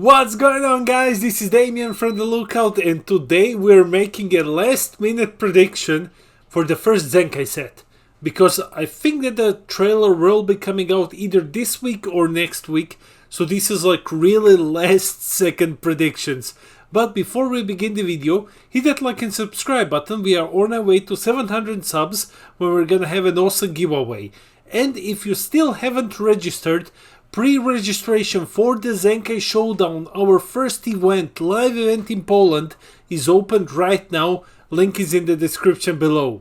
What's going on, guys? This is Damien from The Lookout, and today we're making a last minute prediction for the first Zenkai set. Because I think that the trailer will be coming out either this week or next week, so this is like really last second predictions. But before we begin the video, hit that like and subscribe button. We are on our way to 700 subs, where we're gonna have an awesome giveaway. And if you still haven't registered, pre-registration for the Zenkai Showdown, our first event, live event in Poland, is opened right now. Link is in the description below.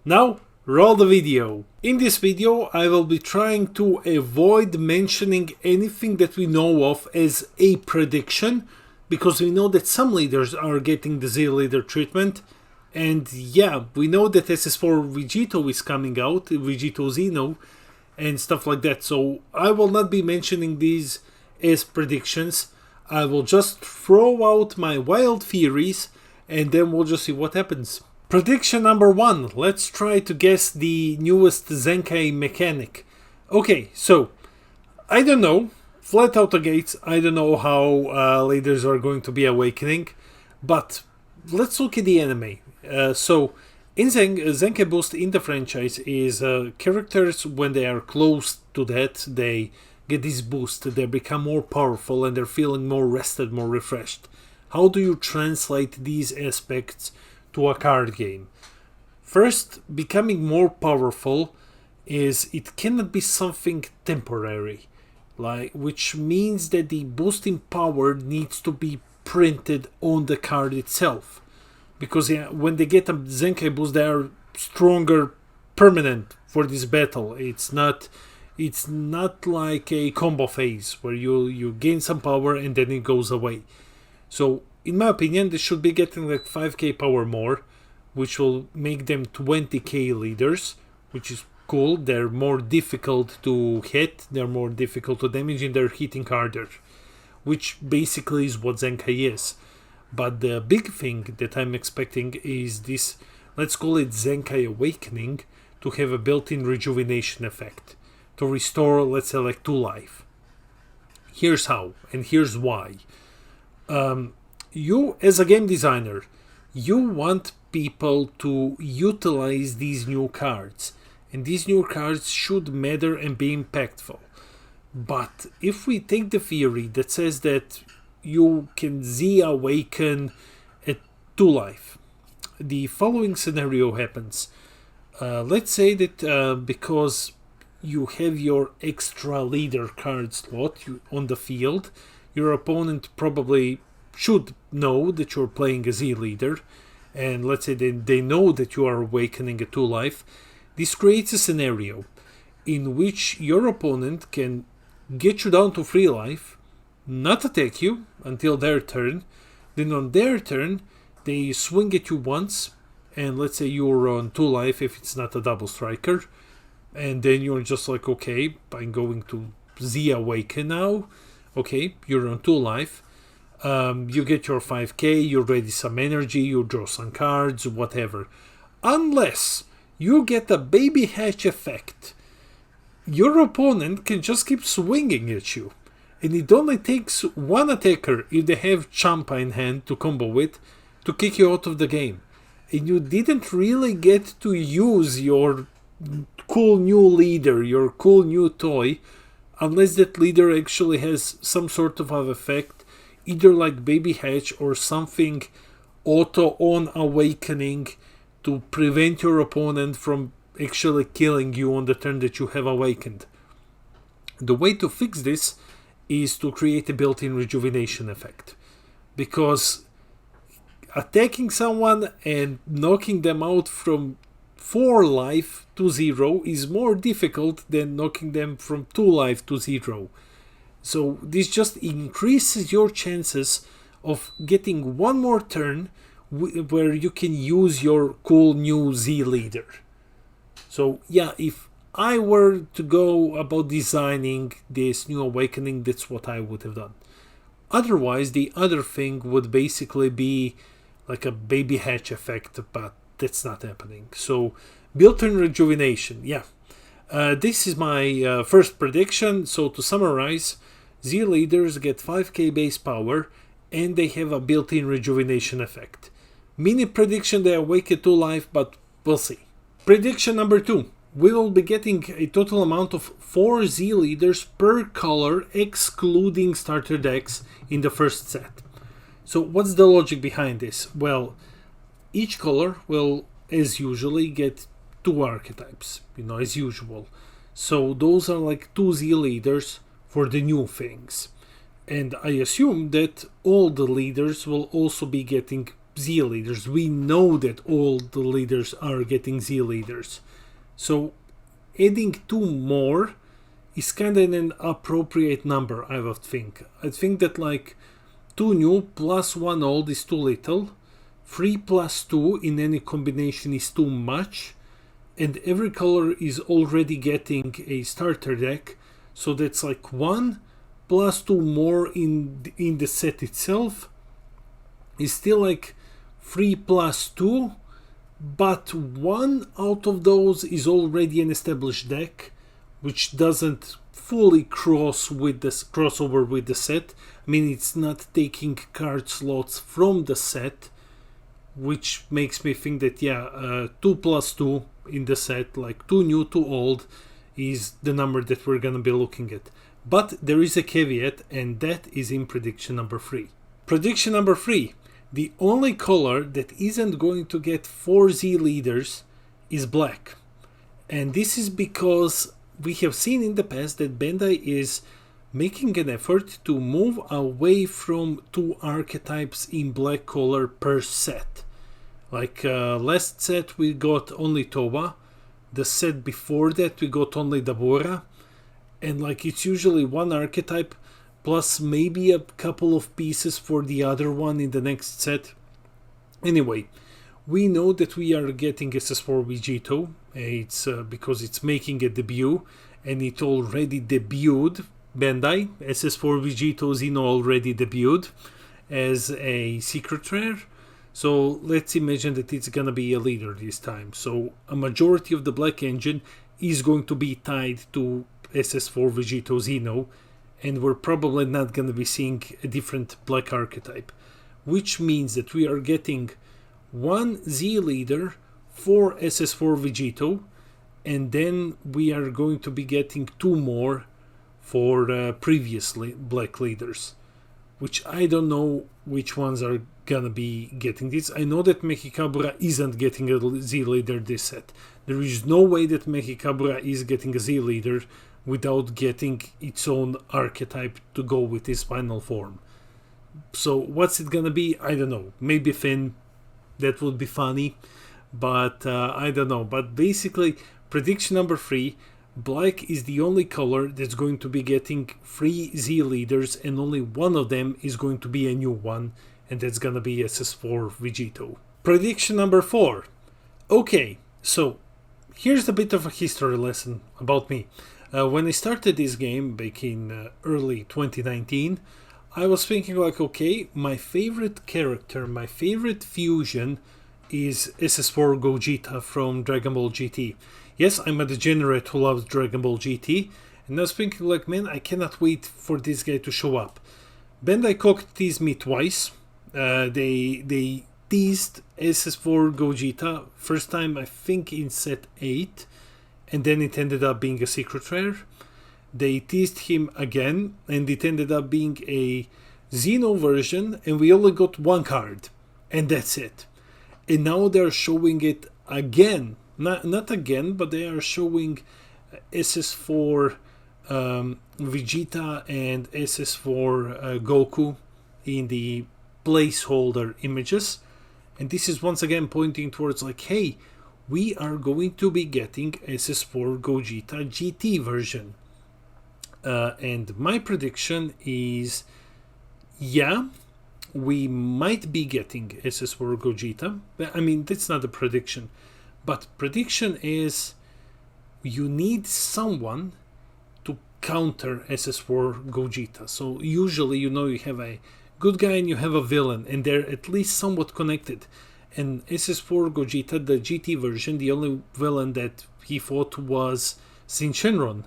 Now, roll the video. In this video, I will be trying to avoid mentioning anything that we know of as a prediction, because we know that some leaders are getting the Z leader treatment. And yeah, we know that SS4 Vegito is coming out, Vegito Xeno, and stuff like that. So I will not be mentioning these as predictions. I will just throw out my wild theories and then we'll just see what happens. Prediction number 1. Let's try to guess the newest Zenkai mechanic. Okay, so I don't know. Flat out the gates, I don't know how leaders are going to be awakening, but let's look at the anime. So in Zenkai Boost in the franchise is characters, when they are close to that, they get this boost, they become more powerful and they're feeling more rested, more refreshed. How do you translate these aspects to a card game? First, becoming more powerful is, it cannot be something temporary, which means that the boosting power needs to be printed on the card itself. Because when they get a Zenkai boost, they are stronger, permanent for this battle. It's not like a combo phase where you gain some power and then it goes away. So in my opinion, they should be getting like 5k power more, which will make them 20k leaders, which is cool. They're more difficult to hit, they're more difficult to damage, and they're hitting harder, which basically is what Zenkai is. But the big thing that I'm expecting is this, let's call it Zenkai Awakening, to have a built-in rejuvenation effect, to restore, let's say, like 2 life. Here's how, and here's why. You, as a game designer, you want people to utilize these new cards, and these new cards should matter and be impactful. But if we take the theory that says that you can Z awaken at 2 life, the following scenario happens. Let's say that because you have your extra leader card slot on the field, your opponent probably should know that you're playing a Z leader, and let's say they know that you are awakening at 2 life. This creates a scenario in which your opponent can get you down to 3 life, not attack you until their turn, then on their turn they swing at you once, and let's say you're on 2 life if it's not a double striker, and then you're just like, okay, I'm going to Z awaken now. Okay, you're on 2 life, you get your 5k, you ready some energy, you draw some cards, whatever. Unless you get a baby hatch effect, your opponent can just keep swinging at you. And it only takes one attacker, if they have Champa in hand to combo with, to kick you out of the game. And you didn't really get to use your cool new leader, your cool new toy, unless that leader actually has some sort of effect, either like Baby Hatch or something auto-on awakening to prevent your opponent from actually killing you on the turn that you have awakened. The way to fix this is to create a built-in rejuvenation effect, because attacking someone and knocking them out from 4 life to 0 is more difficult than knocking them from 2 life to 0. So this just increases your chances of getting one more turn where you can use your cool new Z leader. So yeah, if I were to go about designing this new awakening, that's what I would have done. Otherwise, the other thing would basically be like a baby hatch effect, but that's not happening. So built-in rejuvenation, yeah. This is my first prediction. So to summarize, Z leaders get 5k base power and they have a built-in rejuvenation effect. Mini prediction, they awake to life, but we'll see. Prediction number 2. We will be getting a total amount of 4 Z leaders per color, excluding starter decks, in the first set. So what's the logic behind this? Well, each color will, as usually, get 2 archetypes, as usual. So those are like 2 Z leaders for the new things. And I assume that all the leaders will also be getting Z leaders. We know that all the leaders are getting Z leaders. So adding 2 more is kind of an appropriate number, I would think. I think that like 2 new plus 1 old is too little. 3 plus 2 in any combination is too much. And every color is already getting a starter deck. So that's like 1 plus 2 more in the set itself is still like 3 plus 2, but 1 out of those is already an established deck, which doesn't fully crossover with the set. I mean, it's not taking card slots from the set, which makes me think that 2 plus 2 in the set, like 2 new, 2 old, is the number that we're gonna be looking at. But there is a caveat, and that is in prediction number 3. Prediction number 3. The only color that isn't going to get 4 Z leaders is black. And this is because we have seen in the past that Bandai is making an effort to move away from 2 archetypes in black color per set. Like last set we got only Toba, the set before that we got only Dabura, and like it's usually 1 archetype plus maybe a couple of pieces for the other one in the next set. Anyway, we know that we are getting SS4 Vegito. It's because it's making a debut, and it already debuted. Bandai SS4 Vegito Xeno already debuted as a secret rare. So let's imagine that it's gonna be a leader this time. So a majority of the black engine is going to be tied to SS4 Vegito Xeno, and we're probably not going to be seeing a different black archetype, which means that we are getting 1 Z leader for SS4 Vegito, and then we are going to be getting 2 more for previously black leaders, which I don't know which ones are gonna be getting this. I know that Mechikabura isn't getting a Z leader this set. There is no way that Mechikabura is getting a Z leader without getting its own archetype to go with his final form. So what's it gonna be? I don't know. Maybe Finn. That would be funny, but I don't know. But basically, prediction number 3, black is the only color that's going to be getting 3 Z leaders, and only 1 of them is going to be a new one, and that's gonna be SS4 Vegito. Prediction number 4. Okay, so here's a bit of a history lesson about me. When I started this game back in early 2019, I was thinking like, okay, my favorite character, my favorite fusion is SS4 Gogeta from Dragon Ball GT. Yes, I'm a degenerate who loves Dragon Ball GT, and I was thinking like, man, I cannot wait for this guy to show up. Bandai Cock teased me twice. They teased SS4 Gogeta, first time I think in set 8, and then it ended up being a secret rare. They teased him again, and it ended up being a Xeno version, and we only got 1 card, and that's it. And now they're showing it again. Not again, but they are showing SS4 Vegeta and SS4 Goku in the placeholder images. And this is once again pointing towards like, hey, we are going to be getting SS4 Gogeta GT version. And my prediction is, yeah, we might be getting SS4 Gogeta. I mean, that's not a prediction. But prediction is you need someone to counter SS4 Gogeta. So usually, you have a good guy and you have a villain, and they're at least somewhat connected. And SS4 Gogeta, the GT version, the only villain that he fought was Shin Shenron.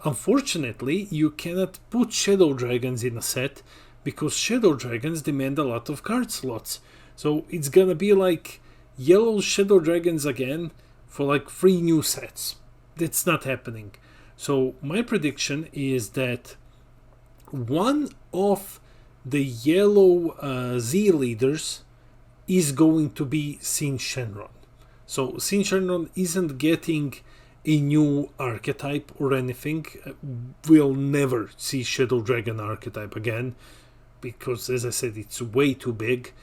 Unfortunately, you cannot put Shadow Dragons in a set because Shadow Dragons demand a lot of card slots. So it's gonna be like yellow Shadow Dragons again for like 3 new sets. That's not happening. So my prediction is that one of the yellow Z leaders is going to be Sin Shenron. So Sin Shenron isn't getting a new archetype or anything. We'll never see Shadow Dragon archetype again because, as I said, it's way too big.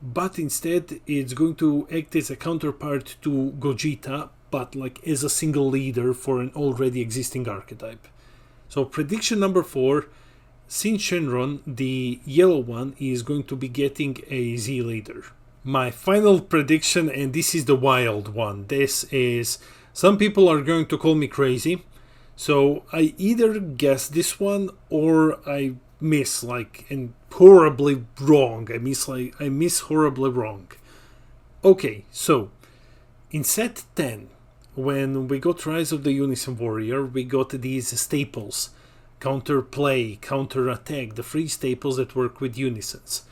But instead it's going to act as a counterpart to Gogeta, but like as a single leader for an already existing archetype. So prediction number 4, Sin Shenron, the yellow one, is going to be getting a Z leader. My final prediction, and this is the wild one, this is, some people are going to call me crazy, so I either guess this one or I miss and horribly wrong. I miss horribly wrong. Okay, so in set 10, when we got Rise of the Unison Warrior, we got these staples: counter play, counter attack, the 3 staples that work with unisons.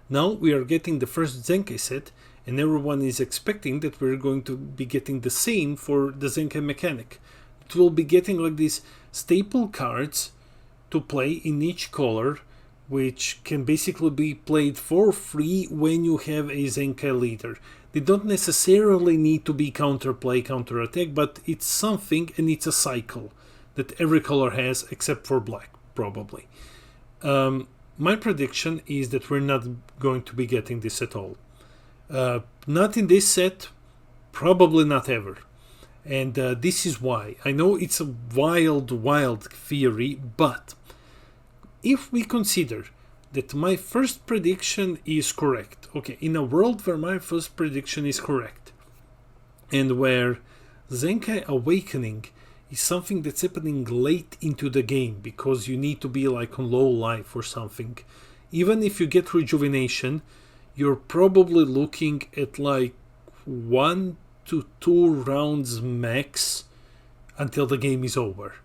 Now we are getting the first Zenkai set, and everyone is expecting that we're going to be getting the same for the Zenkai mechanic. It will be getting like these staple cards to play in each color, which can basically be played for free when you have a Zenkai leader. They don't necessarily need to be counter play, counter attack, but it's something, and it's a cycle that every color has except for black, probably. My prediction is that we're not going to be getting this at all. Not in this set, probably not ever. And this is why. I know it's a wild theory, but if we consider that my first prediction is correct, okay, in a world where my first prediction is correct, and where Zenkai Awakening is something that's happening late into the game because you need to be like on low life or something, even if you get rejuvenation, you're probably looking at like 1 to 2 rounds max until the game is over.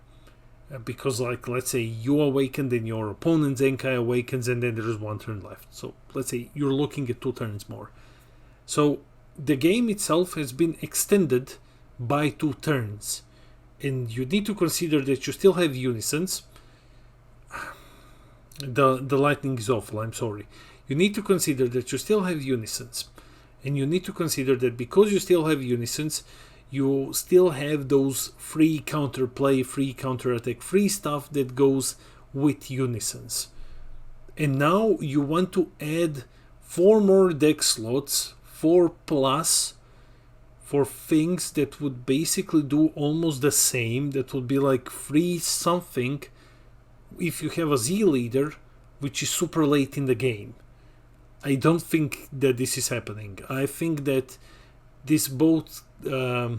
Because like, let's say you awakened and your opponent Zenkai awakens and then there's 1 turn left. So let's say you're looking at 2 turns more. So the game itself has been extended by 2 turns. And you need to consider that you still have unisons. The lightning is awful, I'm sorry. You need to consider that you still have unisons. And you need to consider that because you still have unisons, you still have those free counter play, free counter attack, free stuff that goes with unisons. And now you want to add 4 more deck slots, 4 plus, for things that would basically do almost the same, that would be like free something if you have a Z leader, which is super late in the game. I don't think that this is happening. I think that this both the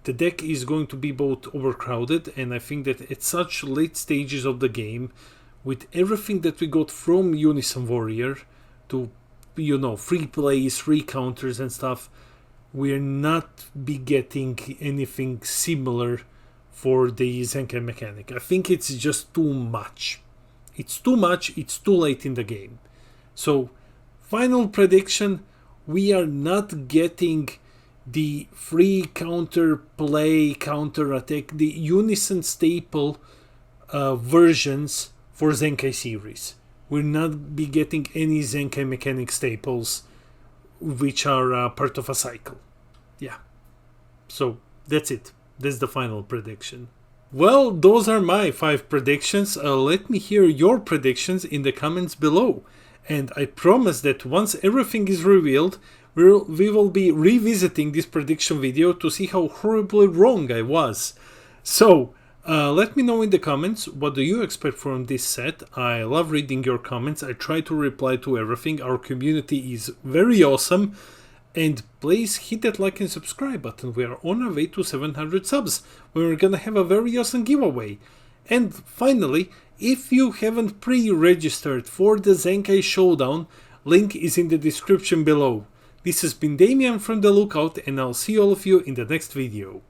deck is going to be both overcrowded, and I think that at such late stages of the game, with everything that we got from Unison Warrior to, you know, free plays, free counters and stuff, we're not be getting anything similar for the Zenkai mechanic. I think it's just too much. It's too much, it's too late in the game. So, final prediction, we are not getting the free counter play, counter attack, the unison staple versions for Zenkai series. We'll not be getting any Zenkai mechanic staples which are part of a cycle. Yeah. So that's it. That's the final prediction. Well, those are my 5 predictions. Let me hear your predictions in the comments below. And I promise that once everything is revealed, we will be revisiting this prediction video to see how horribly wrong I was. So, let me know in the comments, what do you expect from this set? I love reading your comments. I try to reply to everything. Our community is very awesome. And please hit that like and subscribe button. We are on our way to 700 subs. We're gonna have a very awesome giveaway. And finally, if you haven't pre-registered for the Zenkai Showdown, link is in the description below. This has been Damien from The Lookout, and I'll see all of you in the next video.